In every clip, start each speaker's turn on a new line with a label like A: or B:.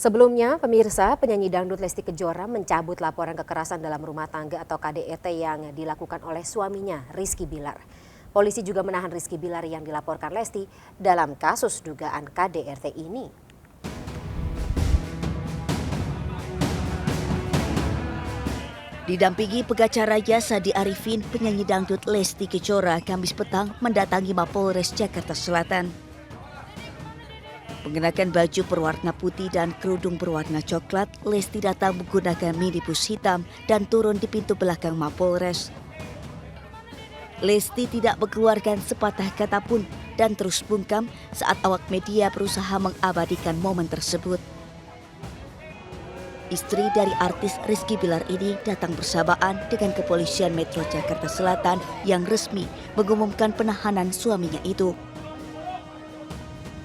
A: Sebelumnya, pemirsa, penyanyi dangdut Lesti Kejora mencabut laporan kekerasan dalam rumah tangga atau KDRT yang dilakukan oleh suaminya, Rizky Bilar. Polisi juga menahan Rizky Bilar yang dilaporkan Lesti dalam kasus dugaan KDRT ini.
B: Didampingi pengacara Sadi Arifin, penyanyi dangdut Lesti Kejora Kamis petang mendatangi Mapolres Jakarta Selatan. Mengenakan baju berwarna putih dan kerudung berwarna coklat, Lesti datang menggunakan minibus hitam dan turun di pintu belakang Mapolres. Lesti tidak mengeluarkan sepatah kata pun dan terus bungkam saat awak media berusaha mengabadikan momen tersebut. Istri dari artis Rizky Bilar ini datang bersamaan dengan kepolisian Metro Jakarta Selatan yang resmi mengumumkan penahanan suaminya itu.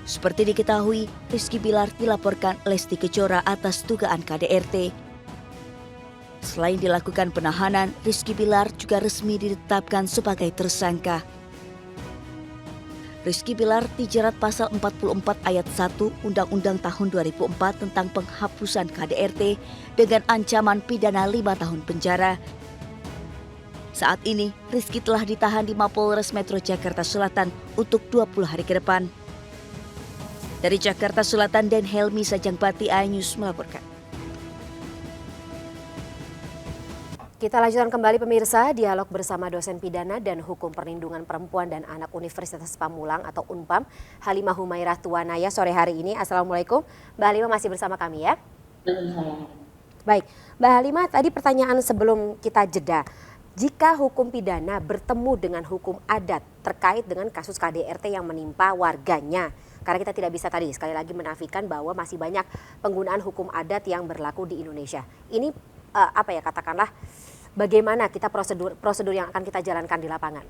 B: Seperti diketahui, Rizky Bilar dilaporkan Lesti Kejora atas dugaan KDRT. Selain dilakukan penahanan, Rizky Bilar juga resmi ditetapkan sebagai tersangka. Rizky Bilar dijerat pasal 44 ayat 1 Undang-Undang tahun 2004 tentang penghapusan KDRT dengan ancaman pidana 5 tahun penjara. Saat ini, Rizky telah ditahan di Mapolres Metro Jakarta Selatan untuk 20 hari ke depan. Dari Jakarta Selatan, Dan Helmi Sajangbati, iNews melaporkan.
A: Kita lanjutkan kembali pemirsa, dialog bersama dosen pidana dan hukum perlindungan perempuan dan anak Universitas Pamulang atau UNPAM, Halimah Humairah Tuwanaya sore hari ini. Assalamualaikum, Mbak Halimah masih bersama kami ya? Baik, Mbak Halimah, tadi pertanyaan sebelum kita jeda. Jika hukum pidana bertemu dengan hukum adat terkait dengan kasus KDRT yang menimpa warganya, karena kita tidak bisa tadi sekali lagi menafikan bahwa masih banyak penggunaan hukum adat yang berlaku di Indonesia. Ini katakanlah bagaimana kita prosedur yang akan kita jalankan di lapangan?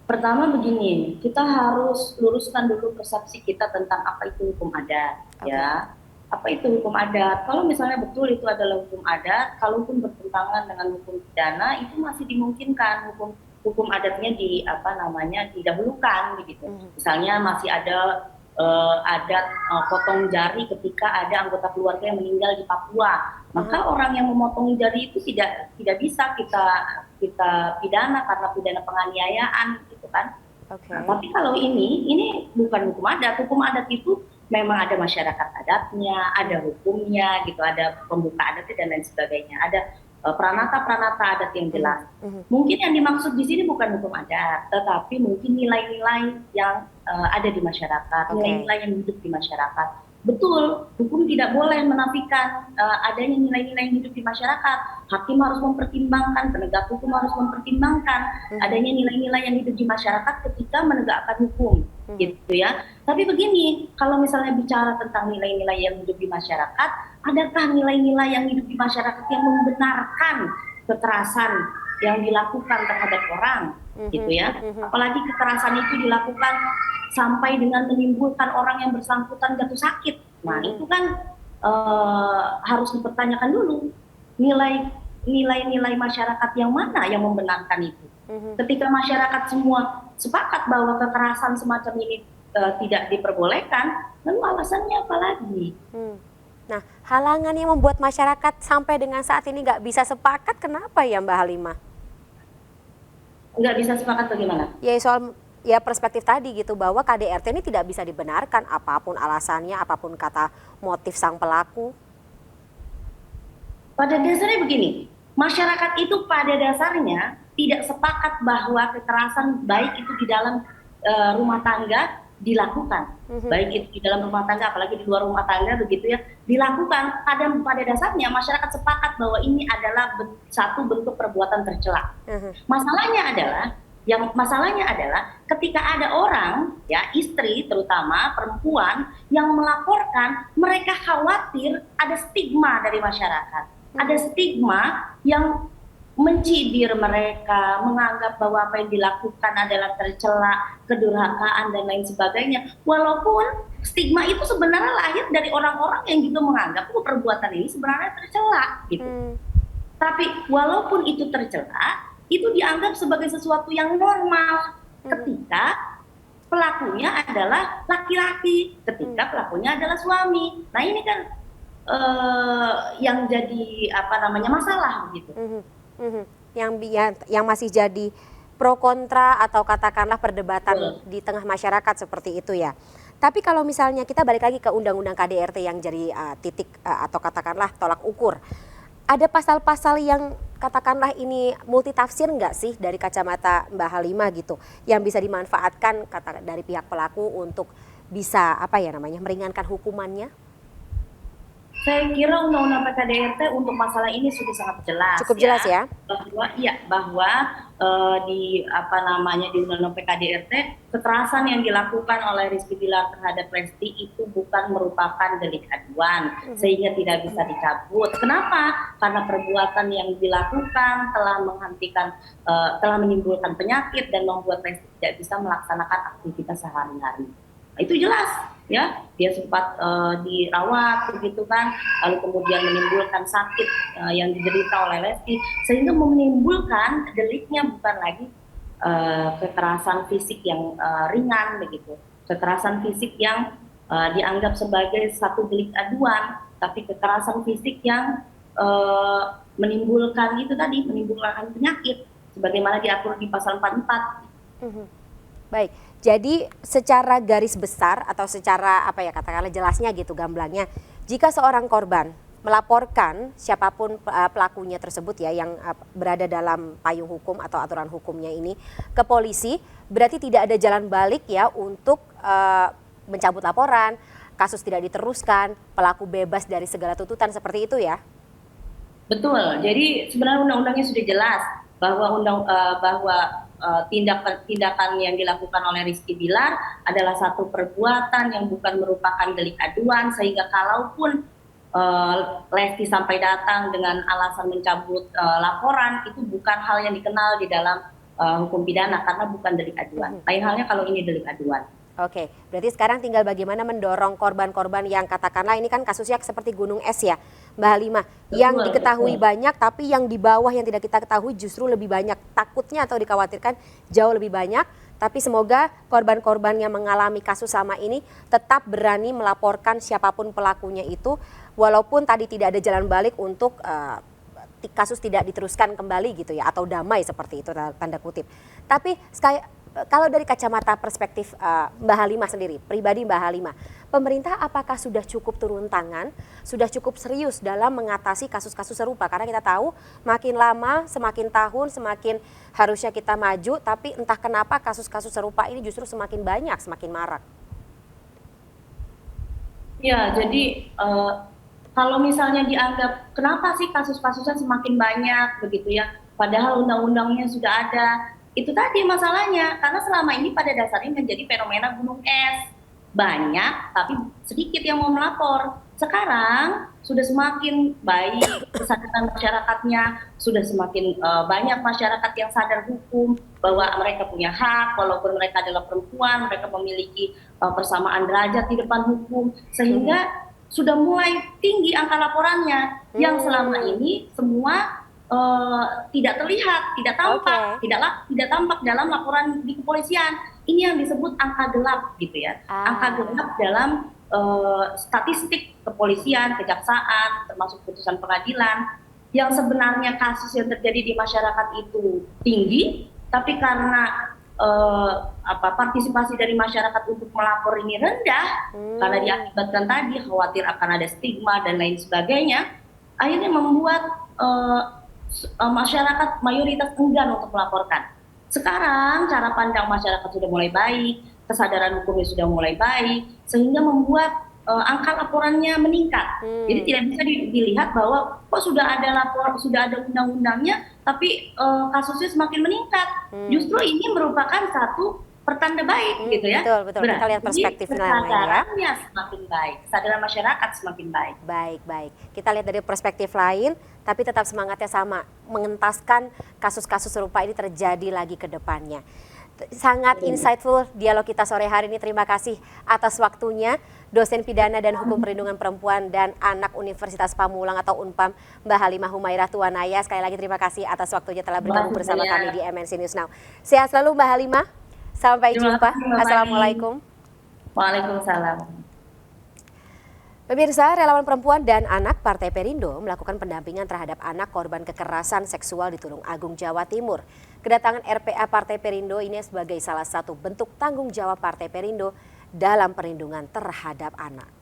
C: Pertama begini, kita harus luruskan dulu persepsi kita tentang apa itu hukum adat, ya. Apa itu hukum adat? Kalau misalnya betul itu adalah hukum adat, kalaupun bertentangan dengan hukum pidana, itu masih dimungkinkan hukum adatnya didahulukan begitu. Misalnya masih ada adat potong jari ketika ada anggota keluarga yang meninggal di Papua, maka orang yang memotong jari itu tidak bisa kita pidana karena pidana penganiayaan gitu kan. Nah, tapi kalau ini bukan hukum adat. Hukum adat itu memang ada masyarakat adatnya, ada hukumnya gitu, ada pembuka adatnya dan lain sebagainya, ada pranata adat yang jelas. Mungkin yang dimaksud di sini bukan hukum adat, tetapi mungkin nilai-nilai yang ada di masyarakat, nilai-nilai yang hidup di masyarakat. Betul, hukum tidak boleh menafikan adanya nilai-nilai yang hidup di masyarakat. Hakim harus mempertimbangkan, penegak hukum harus mempertimbangkan adanya nilai-nilai yang hidup di masyarakat ketika menegakkan hukum, gitu ya. Tapi begini, kalau misalnya bicara tentang nilai-nilai yang hidup di masyarakat, adakah nilai-nilai yang hidup di masyarakat yang membenarkan kekerasan yang dilakukan terhadap orang, gitu ya? Apalagi kekerasan itu dilakukan sampai dengan menimbulkan orang yang bersangkutan jatuh sakit. Nah, itu kan harus dipertanyakan dulu nilai-nilai masyarakat yang mana yang membenarkan itu. Ketika masyarakat semua sepakat bahwa kekerasan semacam ini tidak diperbolehkan, lalu alasannya apa lagi?
A: Nah, halangan yang membuat masyarakat sampai dengan saat ini nggak bisa sepakat, kenapa ya Mbak Halimah?
C: Nggak bisa sepakat bagaimana?
A: Ya soal perspektif tadi gitu, bahwa KDRT ini tidak bisa dibenarkan apapun alasannya, apapun kata motif sang pelaku.
C: Pada dasarnya begini, masyarakat itu pada dasarnya tidak sepakat bahwa kekerasan baik itu di dalam rumah tangga dilakukan, baik itu di dalam rumah tangga apalagi di luar rumah tangga begitu ya, dilakukan. Pada dasarnya masyarakat sepakat bahwa ini adalah satu bentuk perbuatan tercela. Masalahnya adalah ketika ada orang, ya istri terutama perempuan yang melaporkan, mereka khawatir ada stigma dari masyarakat, ada stigma yang mencibir mereka, menganggap bahwa apa yang dilakukan adalah tercela, kedurhakaan dan lain sebagainya. Walaupun stigma itu sebenarnya lahir dari orang-orang yang juga menganggap bahwa perbuatan ini sebenarnya tercela gitu. Tapi walaupun itu tercela, itu dianggap sebagai sesuatu yang normal ketika pelakunya adalah laki-laki, ketika pelakunya adalah suami. Nah ini kan yang jadi masalah begitu.
A: Yang masih jadi pro kontra atau katakanlah perdebatan di tengah masyarakat seperti itu ya. Tapi kalau misalnya kita balik lagi ke Undang-Undang KDRT yang jadi titik atau katakanlah tolak ukur, ada pasal-pasal yang katakanlah ini multitafsir nggak sih dari kacamata Mbak Halimah gitu, yang bisa dimanfaatkan dari pihak pelaku untuk bisa meringankan hukumannya?
C: Saya kira Undang-Undang PKDRT untuk masalah ini sudah sangat jelas.
A: Cukup jelas ya.
C: Bahwa di Undang-Undang PKDRT kekerasan yang dilakukan oleh Rizky Bilar terhadap Lesti itu bukan merupakan delik aduan, sehingga tidak bisa dicabut. Kenapa? Karena perbuatan yang dilakukan telah menimbulkan penyakit dan membuat Lesti tidak bisa melaksanakan aktivitas sehari-hari. Itu jelas ya, dia sempat dirawat begitu kan, lalu kemudian menimbulkan sakit yang diderita oleh Lesti, sehingga menimbulkan deliknya bukan lagi kekerasan fisik yang ringan begitu, kekerasan fisik yang dianggap sebagai satu delik aduan, tapi kekerasan fisik yang menimbulkan penyakit sebagaimana diatur di pasal 44.
A: Baik, jadi secara garis besar atau secara katakanlah jelasnya gitu gamblangnya, jika seorang korban melaporkan siapapun pelakunya tersebut ya yang berada dalam payung hukum atau aturan hukumnya ini ke polisi, berarti tidak ada jalan balik ya untuk mencabut laporan, kasus tidak diteruskan, pelaku bebas dari segala tuntutan, seperti itu ya?
C: Betul, jadi sebenarnya undang-undangnya sudah jelas bahwa tindakan yang dilakukan oleh Rizky Bilar adalah satu perbuatan yang bukan merupakan delik aduan, sehingga kalaupun Lesti sampai datang dengan alasan mencabut laporan, itu bukan hal yang dikenal di dalam hukum pidana karena bukan delik aduan. Lain halnya kalau ini delik aduan.
A: Oke, berarti sekarang tinggal bagaimana mendorong korban-korban yang katakanlah ini kan kasusnya seperti gunung es ya, Mbak Halimah, yang diketahui banyak tapi yang di bawah yang tidak kita ketahui justru lebih banyak, takutnya atau dikhawatirkan jauh lebih banyak, tapi semoga korban-korban yang mengalami kasus sama ini tetap berani melaporkan siapapun pelakunya itu, walaupun tadi tidak ada jalan balik untuk kasus tidak diteruskan kembali gitu ya, atau damai seperti itu tanda kutip. Tapi kalau dari kacamata perspektif Mbak Halimah sendiri, pribadi Mbak Halimah, pemerintah apakah sudah cukup turun tangan, sudah cukup serius dalam mengatasi kasus-kasus serupa? Karena kita tahu makin lama, semakin tahun, semakin harusnya kita maju, tapi entah kenapa kasus-kasus serupa ini justru semakin banyak, semakin marak.
C: Ya, jadi kalau misalnya dianggap kenapa sih kasus-kasusnya semakin banyak begitu ya, padahal undang-undangnya sudah ada. Itu tadi masalahnya, karena selama ini pada dasarnya menjadi fenomena gunung es. Banyak, tapi sedikit yang mau melapor. Sekarang sudah semakin baik kesadaran masyarakatnya, sudah semakin banyak masyarakat yang sadar hukum, bahwa mereka punya hak, walaupun mereka adalah perempuan, mereka memiliki persamaan derajat di depan hukum, sehingga sudah mulai tinggi angka laporannya, yang selama ini semua tidak terlihat, tidak tampak, tidak tampak dalam laporan di kepolisian. Ini yang disebut angka gelap gitu ya, angka gelap dalam statistik kepolisian, kejaksaan, termasuk putusan pengadilan, yang sebenarnya kasus yang terjadi di masyarakat itu tinggi, tapi karena partisipasi dari masyarakat untuk melapor ini rendah, karena diakibatkan tadi khawatir akan ada stigma dan lain sebagainya, akhirnya membuat masyarakat mayoritas enggan untuk melaporkan. Sekarang cara pandang masyarakat sudah mulai baik, kesadaran hukumnya sudah mulai baik, sehingga membuat angka laporannya meningkat. Jadi tidak bisa dilihat bahwa kok sudah ada undang-undangnya, tapi kasusnya semakin meningkat. Justru ini merupakan satu pertanda baik gitu ya.
A: Betul. Kita lihat perspektifnya ya.
C: Kesadarannya semakin baik, kesadaran masyarakat semakin baik.
A: Baik. Kita lihat dari perspektif lain, tapi tetap semangatnya sama, mengentaskan kasus-kasus serupa ini terjadi lagi ke depannya. Sangat insightful dialog kita sore hari ini. Terima kasih atas waktunya, dosen pidana dan hukum perlindungan perempuan dan anak Universitas Pamulang atau Unpam, Mbak Halimah Humairah Tuwanaya. Sekali lagi terima kasih atas waktunya telah bergabung bersama kami di MNC News Now. Sehat selalu Mbak Halimah. Sampai
C: Terima
A: jumpa.
C: kasih, Mbak Fani.
A: Assalamualaikum.
C: Waalaikumsalam.
A: Pemirsa, relawan perempuan dan anak Partai Perindo melakukan pendampingan terhadap anak korban kekerasan seksual di Tulung Agung, Jawa Timur. Kedatangan RPA Partai Perindo ini sebagai salah satu bentuk tanggung jawab Partai Perindo dalam perlindungan terhadap anak.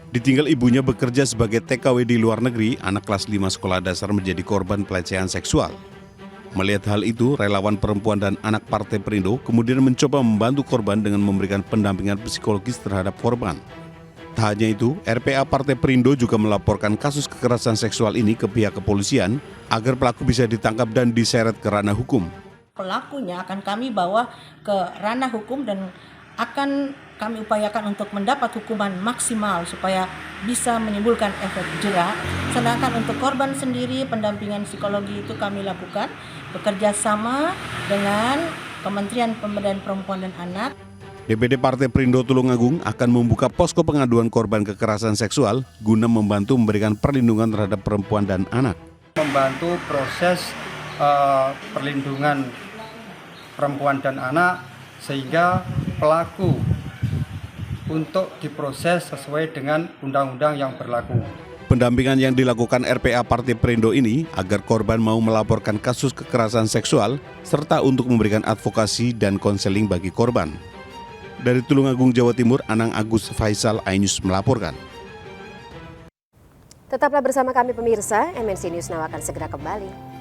D: Ditinggal ibunya bekerja sebagai TKW di luar negeri, anak kelas 5 sekolah dasar menjadi korban pelecehan seksual. Melihat hal itu, relawan perempuan dan anak Partai Perindo kemudian mencoba membantu korban dengan memberikan pendampingan psikologis terhadap korban. Tak hanya itu, RPA Partai Perindo juga melaporkan kasus kekerasan seksual ini ke pihak kepolisian agar pelaku bisa ditangkap dan diseret ke ranah hukum.
E: Pelakunya akan kami bawa ke ranah hukum dan akan kami upayakan untuk mendapat hukuman maksimal supaya bisa menimbulkan efek jera. Sedangkan untuk korban sendiri, pendampingan psikologi itu kami lakukan bekerja sama dengan Kementerian Pemberdayaan Perempuan dan Anak.
D: DPD Partai Perindo Tulungagung akan membuka posko pengaduan korban kekerasan seksual guna membantu memberikan perlindungan terhadap perempuan dan anak.
F: Membantu proses perlindungan perempuan dan anak sehingga pelaku untuk diproses sesuai dengan undang-undang yang berlaku.
D: Pendampingan yang dilakukan RPA Partai Perindo ini agar korban mau melaporkan kasus kekerasan seksual serta untuk memberikan advokasi dan konseling bagi korban. Dari Tulungagung, Jawa Timur, Anang Agus Faisal, iNews melaporkan.
A: Tetaplah bersama kami pemirsa, MNC News Now akan segera kembali.